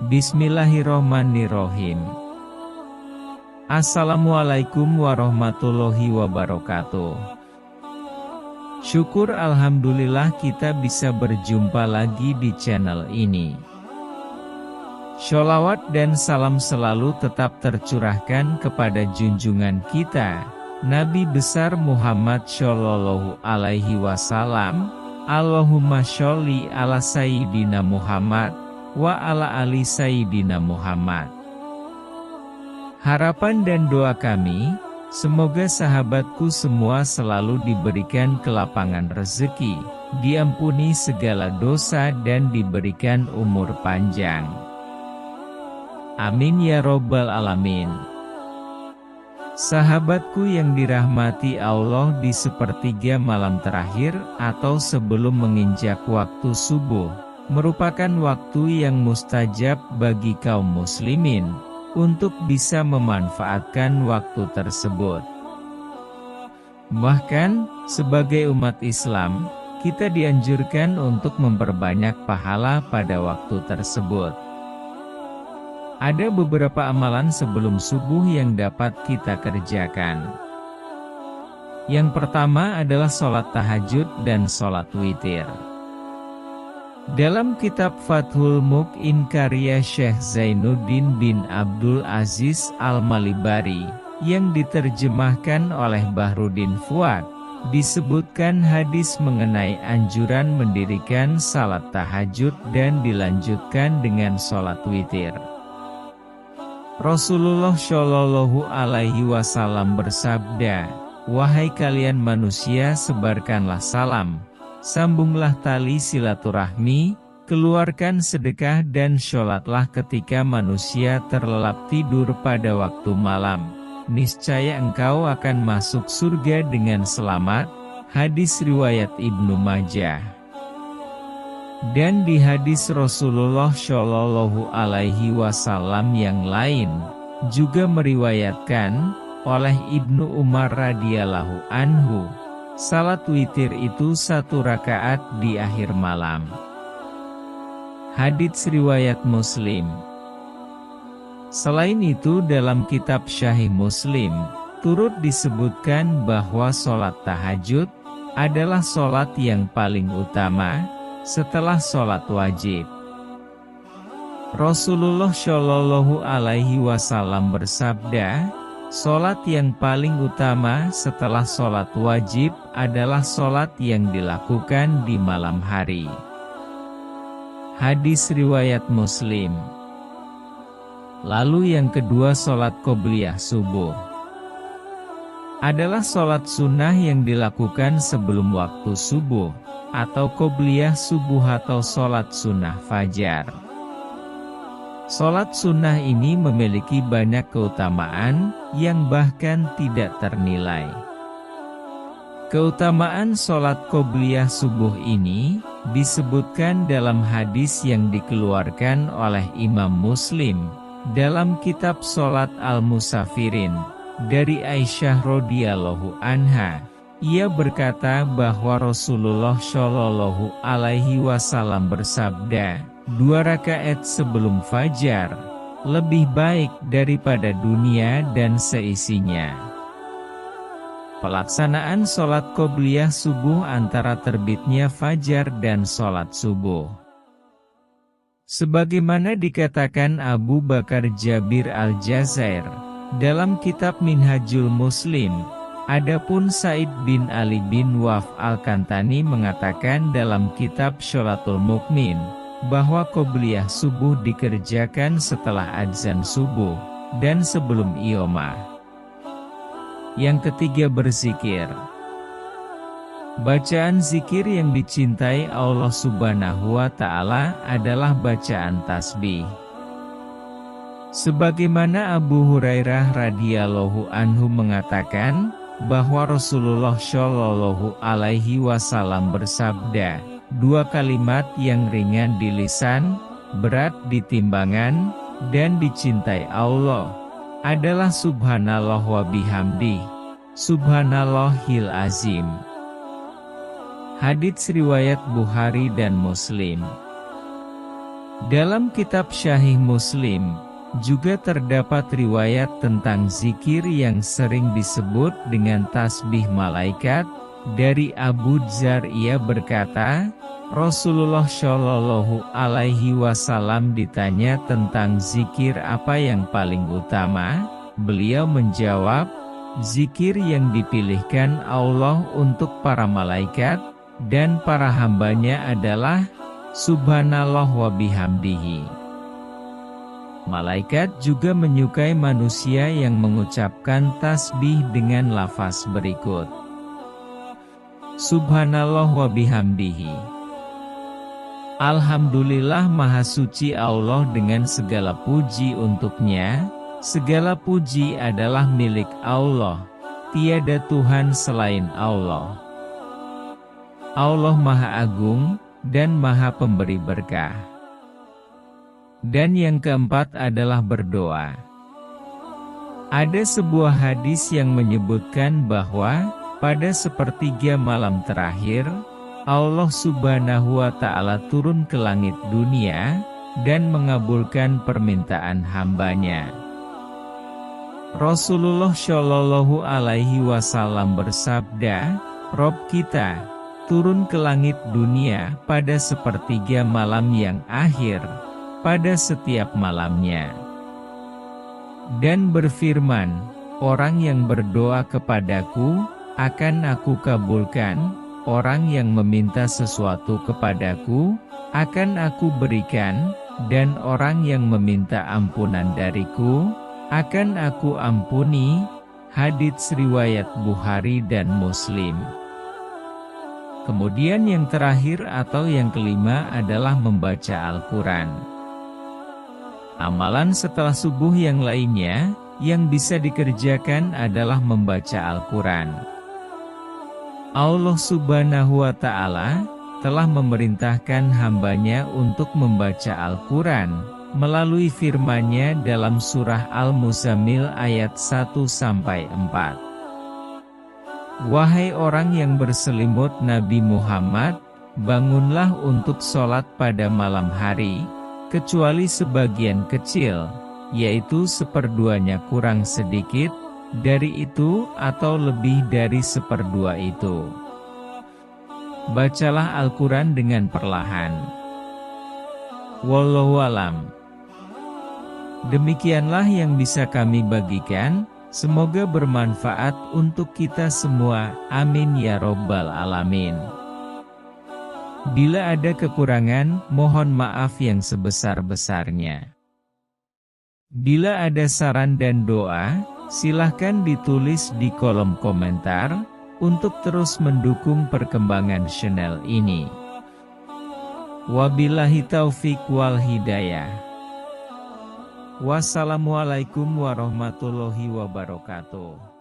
Bismillahirrohmanirrohim. Assalamualaikum warahmatullahi wabarakatuh. Syukur alhamdulillah kita bisa berjumpa lagi di channel ini. Sholawat dan salam selalu tetap tercurahkan kepada junjungan kita, Nabi besar Muhammad Shallallahu Alaihi Wasallam. Allahumma sholli ala Sayyidina Muhammad wa ala ali Sayyidina Muhammad. Harapan dan doa kami, semoga sahabatku semua selalu diberikan kelapangan rezeki, diampuni segala dosa dan diberikan umur panjang. Amin ya robbal alamin. Sahabatku yang dirahmati Allah, di sepertiga malam terakhir atau sebelum menginjak waktu subuh, merupakan waktu yang mustajab bagi kaum muslimin untuk bisa memanfaatkan waktu tersebut. Bahkan, sebagai umat Islam, kita dianjurkan untuk memperbanyak pahala pada waktu tersebut. Ada beberapa amalan sebelum subuh yang dapat kita kerjakan. Yang pertama adalah sholat tahajud dan sholat witir. Dalam kitab Fathul Muqin karya Syekh Zainuddin bin Abdul Aziz Al-Malibari, yang diterjemahkan oleh Bahruddin Fuad, disebutkan hadis mengenai anjuran mendirikan salat tahajud dan dilanjutkan dengan sholat witir. Rasulullah Shallallahu Alaihi Wasallam bersabda, "Wahai kalian manusia, sebarkanlah salam, sambunglah tali silaturahmi, keluarkan sedekah dan sholatlah ketika manusia terlelap tidur pada waktu malam. Niscaya engkau akan masuk surga dengan selamat." Hadis riwayat Ibnu Majah. Dan di hadis Rasulullah Shallallahu Alaihi Wasallam yang lain, juga meriwayatkan oleh Ibnu Umar radhiyallahu anhu, salat witir itu 1 rakaat di akhir malam. Hadits riwayat Muslim. Selain itu, dalam kitab Syahih Muslim, turut disebutkan bahwa sholat tahajud adalah sholat yang paling utama setelah sholat wajib. Rasulullah Shallallahu Alaihi Wasallam bersabda, sholat yang paling utama setelah sholat wajib adalah sholat yang dilakukan di malam hari. Hadis riwayat Muslim. Lalu yang kedua, sholat qobliyah subuh. Adalah sholat sunnah yang dilakukan sebelum waktu subuh, atau qobliyah subuh atau sholat sunnah fajar. Sholat sunnah ini memiliki banyak keutamaan yang bahkan tidak ternilai. Keutamaan sholat qobliyah subuh ini disebutkan dalam hadis yang dikeluarkan oleh Imam Muslim dalam kitab Sholat Al-Musafirin dari Aisyah radhiyallahu anha. Ia berkata bahwa Rasulullah Shallallahu Alaihi Wasallam bersabda, 2 rakaat sebelum fajar lebih baik daripada dunia dan seisinya. Pelaksanaan sholat qobliyah subuh antara terbitnya fajar dan sholat subuh. Sebagaimana dikatakan Abu Bakar Jabir Al-Jazair dalam kitab Minhajul Muslim, adapun Said bin Ali bin Waf Al-Kantani mengatakan dalam kitab Sholatul Mukmin, bahwa qobliyah subuh dikerjakan setelah adzan subuh dan sebelum iqamah. Yang ketiga, berzikir. Bacaan zikir yang dicintai Allah Subhanahu wa Ta'ala adalah bacaan tasbih. Sebagaimana Abu Hurairah radhiyallahu anhu mengatakan bahwa Rasulullah Shallallahu Alaihi Wasallam bersabda, 2 kalimat yang ringan di lisan, berat di timbangan, dan dicintai Allah adalah subhanallah wa bihamdi, subhanallahil azim. Hadits riwayat Bukhari dan Muslim. Dalam kitab Sahih Muslim, juga terdapat riwayat tentang zikir yang sering disebut dengan tasbih malaikat. Dari Abu Dzar ia berkata, Rasulullah Shallallahu Alaihi Wasallam ditanya tentang zikir apa yang paling utama. Beliau menjawab, zikir yang dipilihkan Allah untuk para malaikat dan para hambanya adalah Subhanallah wa bihamdihi. Malaikat juga menyukai manusia yang mengucapkan tasbih dengan lafaz berikut. Subhanallah wa bihamdihi. Alhamdulillah Maha Suci Allah dengan segala puji untuknya. Segala puji adalah milik Allah. Tiada Tuhan selain Allah. Allah Maha Agung dan Maha Pemberi berkah. Dan yang keempat adalah berdoa. Ada sebuah hadis yang menyebutkan bahwa pada sepertiga malam terakhir, Allah Subhanahu wa Ta'ala turun ke langit dunia dan mengabulkan permintaan hambanya. Rasulullah Shallallahu Alaihi Wasallam bersabda, Rob kita turun ke langit dunia pada sepertiga malam yang akhir, pada setiap malamnya. Dan berfirman, orang yang berdoa kepadaku, akan aku kabulkan, orang yang meminta sesuatu kepadaku, akan aku berikan, dan orang yang meminta ampunan dariku, akan aku ampuni. Hadits riwayat Bukhari dan Muslim. Kemudian yang terakhir atau yang kelima adalah membaca Al-Quran. Amalan setelah subuh yang lainnya, yang bisa dikerjakan adalah membaca Al-Quran. Allah Subhanahu wa Ta'ala telah memerintahkan hambanya untuk membaca Al-Quran melalui firman-Nya dalam surah Al-Muzammil ayat 1-4. Wahai orang yang berselimut Nabi Muhammad, bangunlah untuk sholat pada malam hari, kecuali sebagian kecil, yaitu seperduanya kurang sedikit, dari itu atau lebih dari seperdua itu. Bacalah Al-Quran dengan perlahan. Wallahu alam. Demikianlah yang bisa kami bagikan, semoga bermanfaat untuk kita semua, amin ya robbal alamin. Bila ada kekurangan, mohon maaf yang sebesar-besarnya. Bila ada saran dan doa, silahkan ditulis di kolom komentar, untuk terus mendukung perkembangan channel ini. Wabillahi taufik wal hidayah. Wassalamualaikum warahmatullahi wabarakatuh.